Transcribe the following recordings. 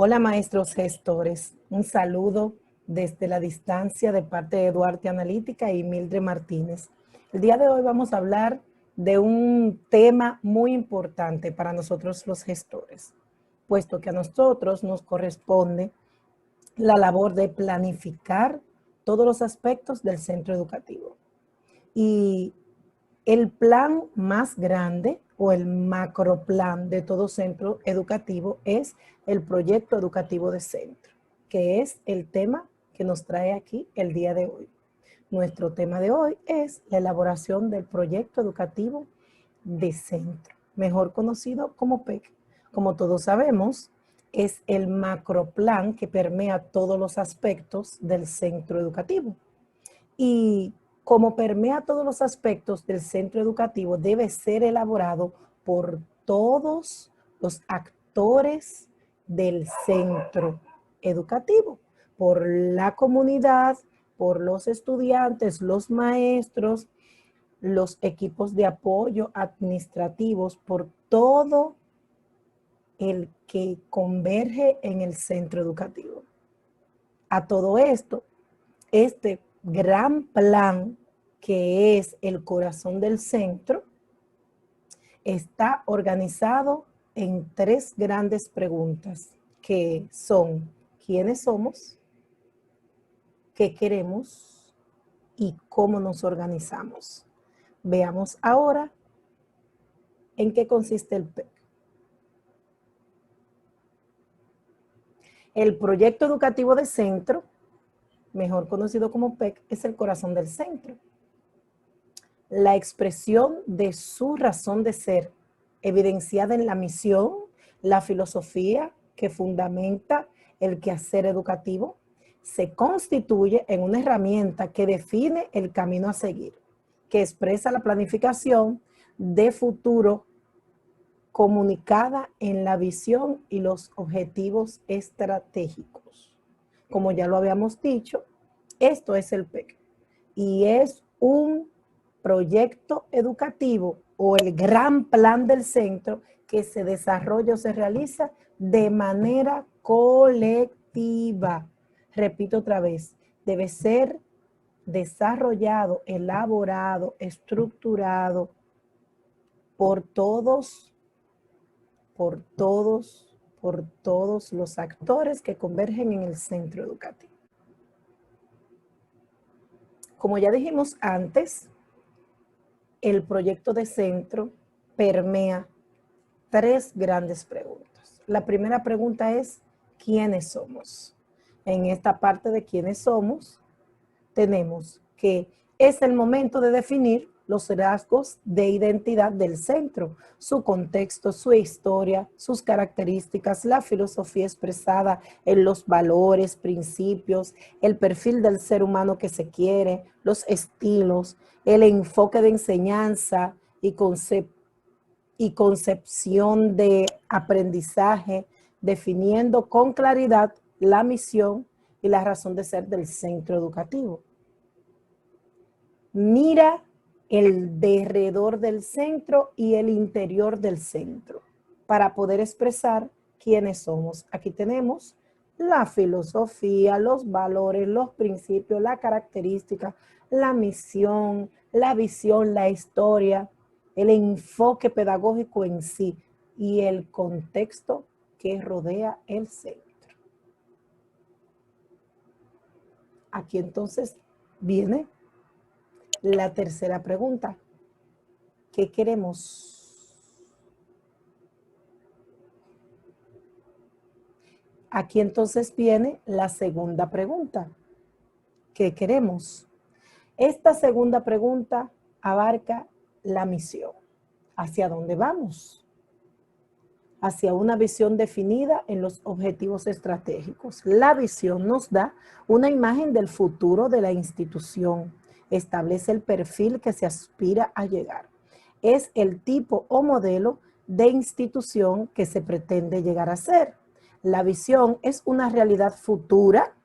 Hola maestros gestores, un saludo desde la distancia de parte de Duarte Analítica y Mildred Martínez. El día de hoy vamos a hablar de un tema muy importante para nosotros los gestores, puesto que a nosotros nos corresponde la labor de planificar todos los aspectos del centro educativo. Y el plan más grande o el macroplan de todo centro educativo es el proyecto educativo de centro, que es el tema que nos trae aquí el día de hoy. Nuestro tema de hoy es la elaboración del proyecto educativo de centro, mejor conocido como PEC. Como todos sabemos, es el macroplan que permea todos los aspectos del centro educativo. Y como permea todos los aspectos del centro educativo, debe ser elaborado por todos los actores del centro educativo, por la comunidad, por los estudiantes, los maestros, los equipos de apoyo administrativos, por todo el que converge en el centro educativo. A todo esto, este gran plan, que es el corazón del centro, está organizado en tres grandes preguntas, que son: ¿quiénes somos? ¿Qué queremos? ¿Y cómo nos organizamos? Veamos ahora en qué consiste el PEC. El proyecto educativo de centro, mejor conocido como PEC, es el corazón del centro. La expresión de su razón de ser, evidenciada en la misión, la filosofía que fundamenta el quehacer educativo, se constituye en una herramienta que define el camino a seguir, que expresa la planificación de futuro comunicada en la visión y los objetivos estratégicos. Como ya lo habíamos dicho, esto es el PEC y es un proyecto educativo o el gran plan del centro que se desarrolla o se realiza de manera colectiva. Repito otra vez, debe ser desarrollado, elaborado, estructurado por todos los actores que convergen en el centro educativo. Como ya dijimos antes, el proyecto de centro permea tres grandes preguntas. La primera pregunta es: ¿quiénes somos? En esta parte de quiénes somos, tenemos que es el momento de definir los rasgos de identidad del centro, su contexto, su historia, sus características, la filosofía expresada en los valores, principios, el perfil del ser humano que se quiere, los estilos, el enfoque de enseñanza y concepción de aprendizaje, definiendo con claridad la misión y la razón de ser del centro educativo. Mira el derredor del centro y el interior del centro para poder expresar quiénes somos. Aquí tenemos la filosofía, los valores, los principios, la característica, la misión, la visión, la historia, el enfoque pedagógico en sí y el contexto que rodea el centro. Aquí entonces viene la tercera pregunta: ¿qué queremos? Aquí entonces viene la segunda pregunta: ¿qué queremos? Esta segunda pregunta abarca la misión. ¿Hacia dónde vamos? Hacia una visión definida en los objetivos estratégicos. La visión nos da una imagen del futuro de la institución. Establece el perfil que se aspira a llegar. Es el tipo o modelo de institución que se pretende llegar a ser. La visión es una realidad futura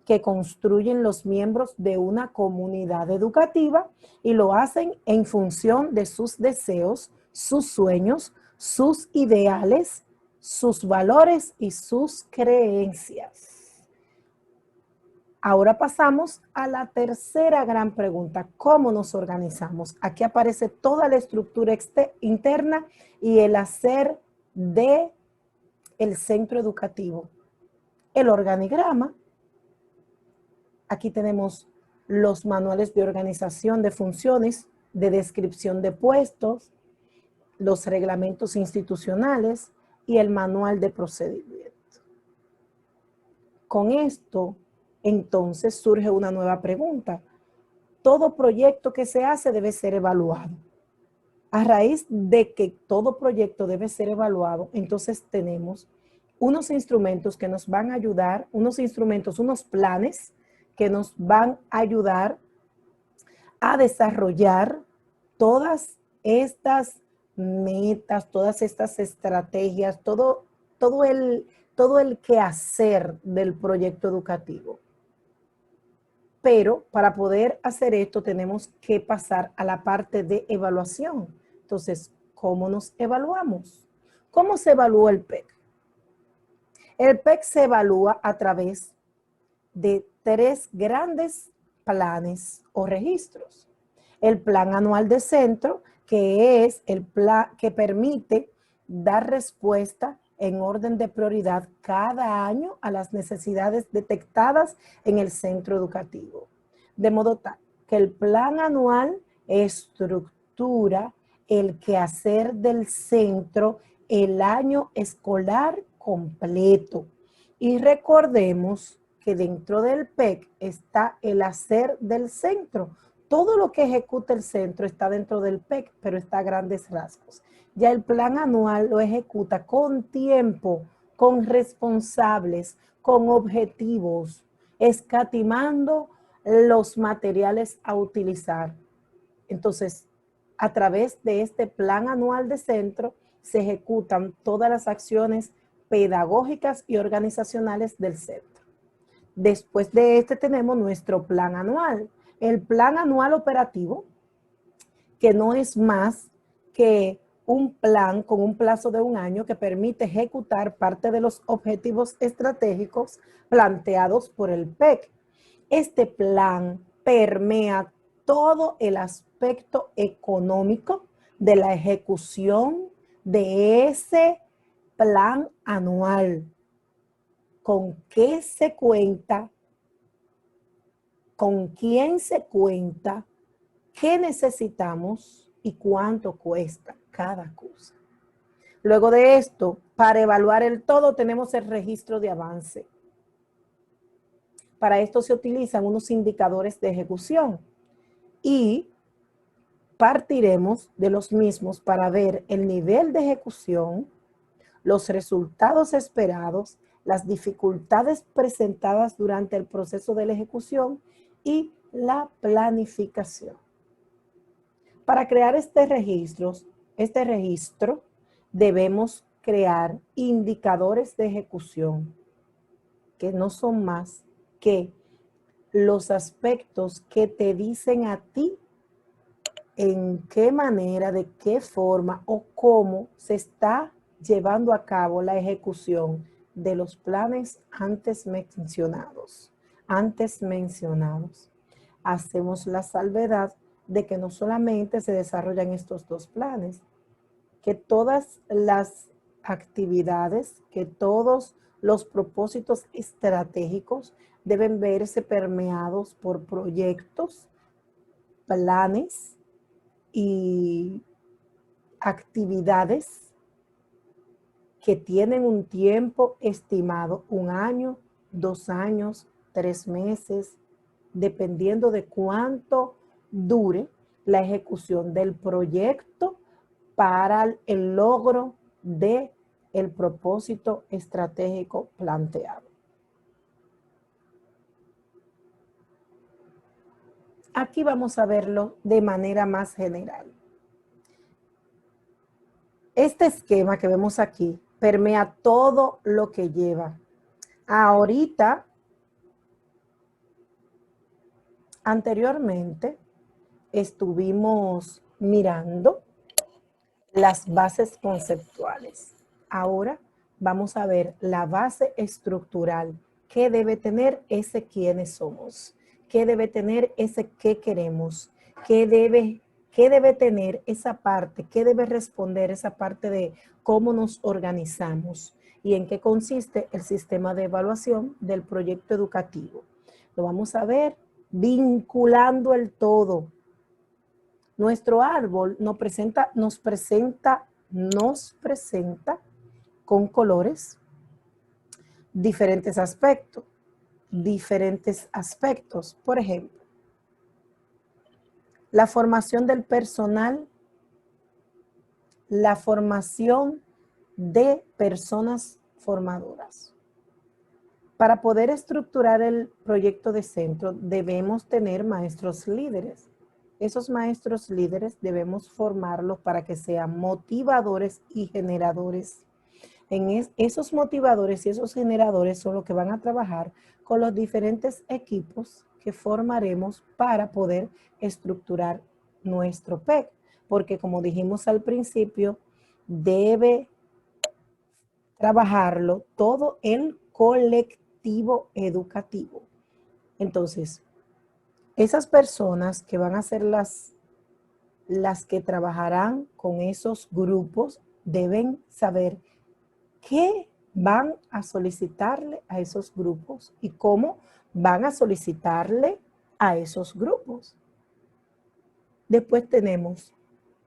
que construyen los miembros de una comunidad educativa y lo hacen en función de sus deseos, sus sueños, sus ideales sus valores y sus creencias. Ahora pasamos a la tercera gran pregunta, ¿cómo nos organizamos? Aquí aparece toda la estructura interna y el hacer de el centro educativo. El organigrama, aquí tenemos los manuales de organización de funciones, de descripción de puestos, los reglamentos institucionales y el manual de procedimiento. Con esto, entonces, surge una nueva pregunta. Todo proyecto que se hace debe ser evaluado. A raíz de que todo proyecto debe ser evaluado, entonces tenemos unos instrumentos que nos van a ayudar, unos planes que nos van a ayudar a desarrollar todas estas metas, todas estas estrategias, todo el quehacer del proyecto educativo. Pero para poder hacer esto tenemos que pasar a la parte de evaluación. Entonces, ¿cómo nos evaluamos? ¿Cómo se evalúa el PEC? El PEC se evalúa a través de 3 grandes planes o registros. El plan anual de centro, que es el plan que permite dar respuesta en orden de prioridad cada año a las necesidades detectadas en el centro educativo. De modo tal que el plan anual estructura el quehacer del centro el año escolar completo. Y recordemos que dentro del PEC está el hacer del centro. Todo lo que ejecuta el centro está dentro del PEC, pero está a grandes rasgos. Ya el plan anual lo ejecuta con tiempo, con responsables, con objetivos, escatimando los materiales a utilizar. Entonces, a través de este plan anual de centro, se ejecutan todas las acciones pedagógicas y organizacionales del centro. Después de este tenemos nuestro plan anual. El plan anual operativo, que no es más que un plan con un plazo de 1 año que permite ejecutar parte de los objetivos estratégicos planteados por el PEC. Este plan permea todo el aspecto económico de la ejecución de ese plan anual. ¿Con qué se cuenta? ¿Con quién se cuenta? ¿Qué necesitamos? ¿Y cuánto cuesta cada cosa? Luego de esto, para evaluar el todo, tenemos el registro de avance. Para esto se utilizan unos indicadores de ejecución y partiremos de los mismos para ver el nivel de ejecución, los resultados esperados, las dificultades presentadas durante el proceso de la ejecución y la planificación. Para crear este registro, debemos crear indicadores de ejecución que no son más que los aspectos que te dicen a ti en qué manera, de qué forma o cómo se está llevando a cabo la ejecución de los planes antes mencionados. Hacemos la salvedad de que no solamente se desarrollan estos 2 planes, que todas las actividades, que todos los propósitos estratégicos deben verse permeados por proyectos, planes y actividades que tienen un tiempo estimado, 1 año, 2 años, 3 meses, dependiendo de cuánto dure la ejecución del proyecto para el logro del propósito estratégico planteado. Aquí vamos a verlo de manera más general. Este esquema que vemos aquí permea todo lo que lleva. Ahorita, anteriormente, estuvimos mirando las bases conceptuales. Ahora vamos a ver la base estructural. ¿Qué debe tener ese quiénes somos? ¿Qué debe tener ese qué queremos? ¿Qué debe tener esa parte? ¿Qué debe responder esa parte de cómo nos organizamos? ¿Y en qué consiste el sistema de evaluación del proyecto educativo? Lo vamos a ver vinculando el todo. Nuestro árbol nos presenta con colores diferentes aspectos. Por ejemplo, la formación del personal, la formación de personas formadoras. Para poder estructurar el proyecto de centro, debemos tener maestros líderes. Esos maestros líderes debemos formarlos para que sean motivadores y generadores. Esos motivadores y esos generadores son los que van a trabajar con los diferentes equipos que formaremos para poder estructurar nuestro PEC. Porque como dijimos al principio, debe trabajarlo todo el colectivo educativo. Entonces, esas personas que van a ser las que trabajarán con esos grupos deben saber qué van a solicitarle a esos grupos y cómo van a solicitarle a esos grupos. Después tenemos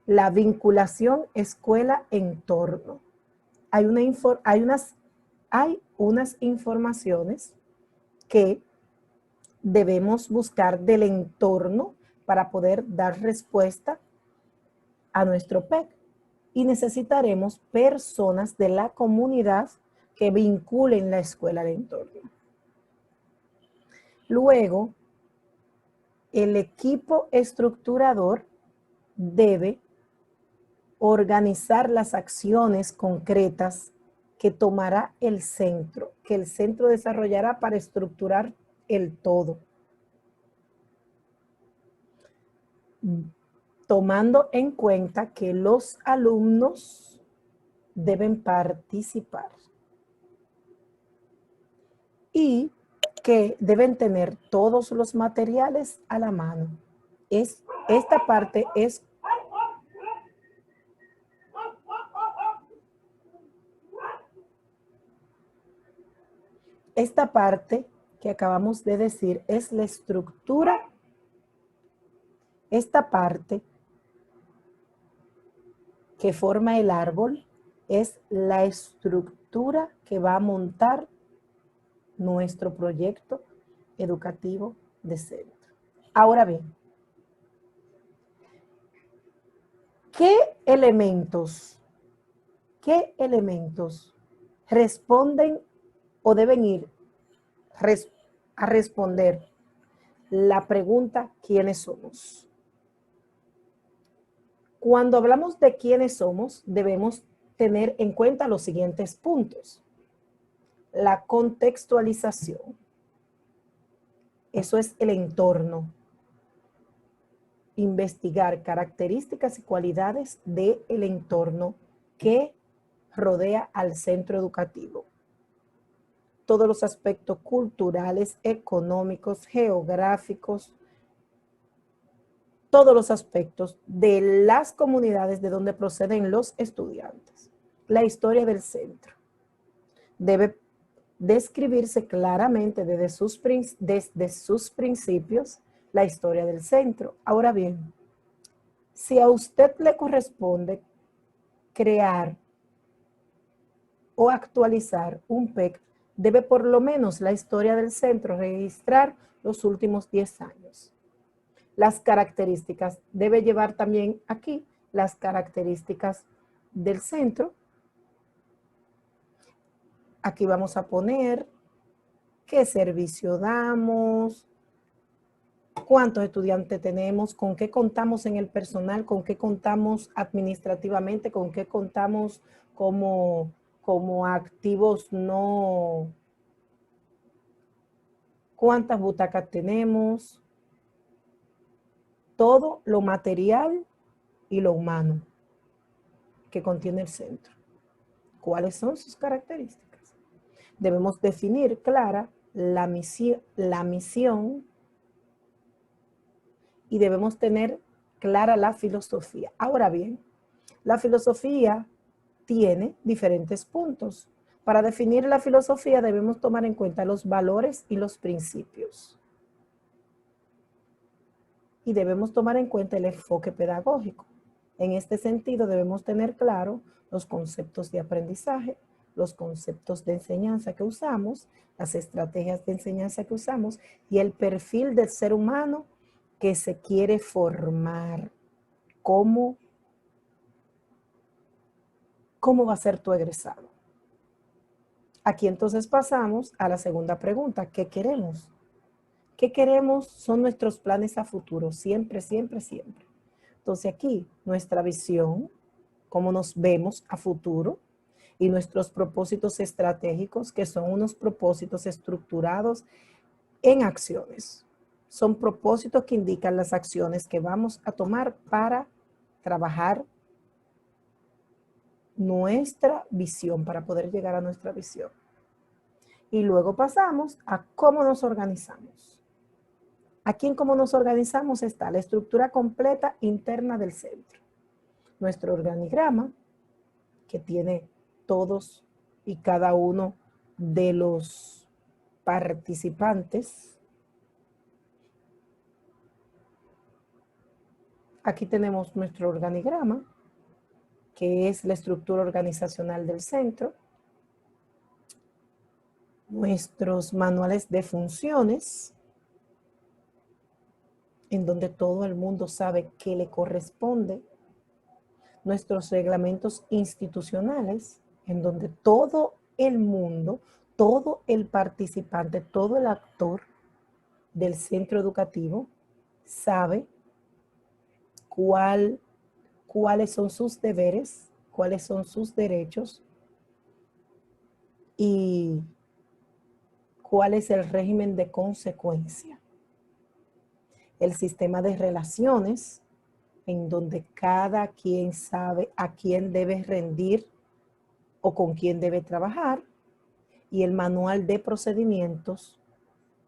la vinculación escuela-entorno. Hay unas informaciones que debemos buscar del entorno para poder dar respuesta a nuestro PEC. Y necesitaremos personas de la comunidad que vinculen la escuela al entorno. Luego, el equipo estructurador debe organizar las acciones concretas que tomará el centro, que el centro desarrollará para estructurar el todo. Tomando en cuenta que los alumnos deben participar y que deben tener todos los materiales a la mano. Esta parte que acabamos de decir es la estructura. Esta parte que forma el árbol es la estructura que va a montar nuestro proyecto educativo de centro. Ahora bien, ¿qué elementos responden o deben ir a responder la pregunta ¿quiénes somos? Cuando hablamos de quiénes somos, debemos tener en cuenta los siguientes puntos. La contextualización. Eso es el entorno. Investigar características y cualidades del entorno que rodea al centro educativo. Todos los aspectos culturales, económicos, geográficos, todos los aspectos de las comunidades de donde proceden los estudiantes. La historia del centro debe describirse claramente desde sus principios la historia del centro. Ahora bien, si a usted le corresponde crear o actualizar un PEC, debe por lo menos la historia del centro registrar los últimos 10 años. Las características, debe llevar también aquí las características del centro. Aquí vamos a poner qué servicio damos, cuántos estudiantes tenemos, con qué contamos en el personal, con qué contamos administrativamente, con qué contamos como activos no, cuántas butacas tenemos, todo lo material y lo humano que contiene el centro. ¿Cuáles son sus características? Debemos definir clara la misión y debemos tener clara la filosofía. Ahora bien, la filosofía tiene diferentes puntos. Para definir la filosofía debemos tomar en cuenta los valores y los principios. Y debemos tomar en cuenta el enfoque pedagógico. En este sentido debemos tener claro los conceptos de aprendizaje, los conceptos de enseñanza que usamos, las estrategias de enseñanza que usamos y el perfil del ser humano que se quiere formar. ¿Cómo va a ser tu egresado? Aquí entonces pasamos a la segunda pregunta. ¿Qué queremos? ¿Qué queremos? Son nuestros planes a futuro, siempre, siempre, siempre. Entonces aquí, nuestra visión, cómo nos vemos a futuro, y nuestros propósitos estratégicos, que son unos propósitos estructurados en acciones. Son propósitos que indican las acciones que vamos a tomar para trabajar nuestra visión, para poder llegar a nuestra visión. Y luego pasamos a cómo nos organizamos. Aquí en cómo nos organizamos está la estructura completa interna del centro. Nuestro organigrama, que tiene todos y cada uno de los participantes. Aquí tenemos nuestro organigrama, que es la estructura organizacional del centro. Nuestros manuales de funciones, en donde todo el mundo sabe qué le corresponde. Nuestros reglamentos institucionales, en donde todo el mundo, todo el participante, todo el actor del centro educativo sabe cuáles son sus deberes, cuáles son sus derechos y cuál es el régimen de consecuencia. El sistema de relaciones, en donde cada quien sabe a quién debe rendir o con quién debe trabajar, y el manual de procedimientos,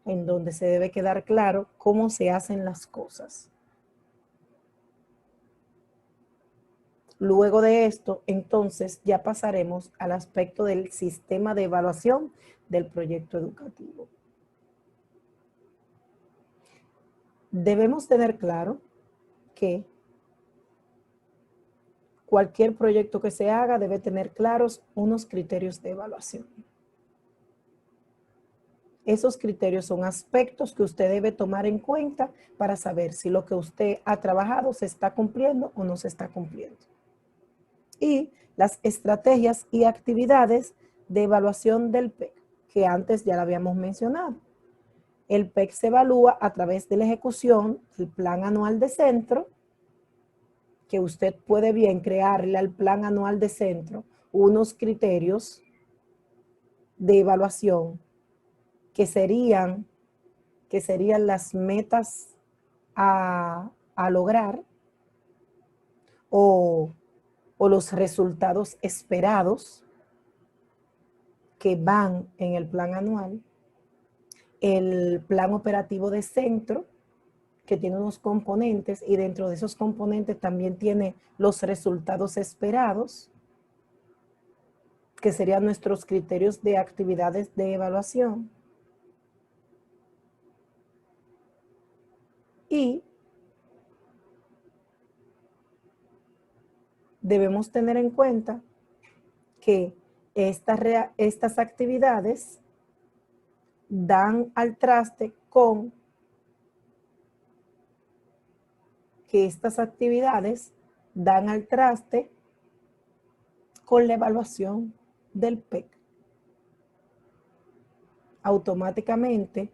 en donde se debe quedar claro cómo se hacen las cosas. Luego de esto, entonces, ya pasaremos al aspecto del sistema de evaluación del proyecto educativo. Debemos tener claro que cualquier proyecto que se haga debe tener claros unos criterios de evaluación. Esos criterios son aspectos que usted debe tomar en cuenta para saber si lo que usted ha trabajado se está cumpliendo o no se está cumpliendo. Y las estrategias y actividades de evaluación del PEC, que antes ya lo habíamos mencionado. El PEC se evalúa a través de la ejecución del plan anual de centro, que usted puede bien crearle al plan anual de centro unos criterios de evaluación que serían las metas a lograr o los resultados esperados que van en el plan anual, el plan operativo de centro, que tiene unos componentes y dentro de esos componentes también tiene los resultados esperados, que serían nuestros criterios de actividades de evaluación. Y debemos tener en cuenta que estas actividades dan al traste con la evaluación del PEC. Automáticamente,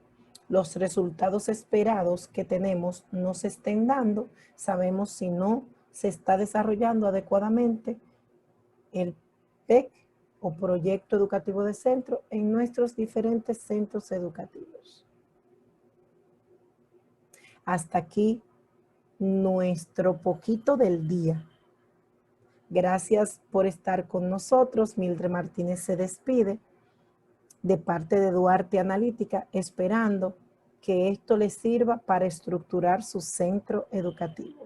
los resultados esperados que tenemos no se estén dando, sabemos si no se está desarrollando adecuadamente el PEC o proyecto educativo de centro en nuestros diferentes centros educativos. Hasta aquí nuestro poquito del día. Gracias por estar con nosotros. Mildred Martínez se despide de parte de Duarte Analítica, esperando que esto les sirva para estructurar su centro educativo.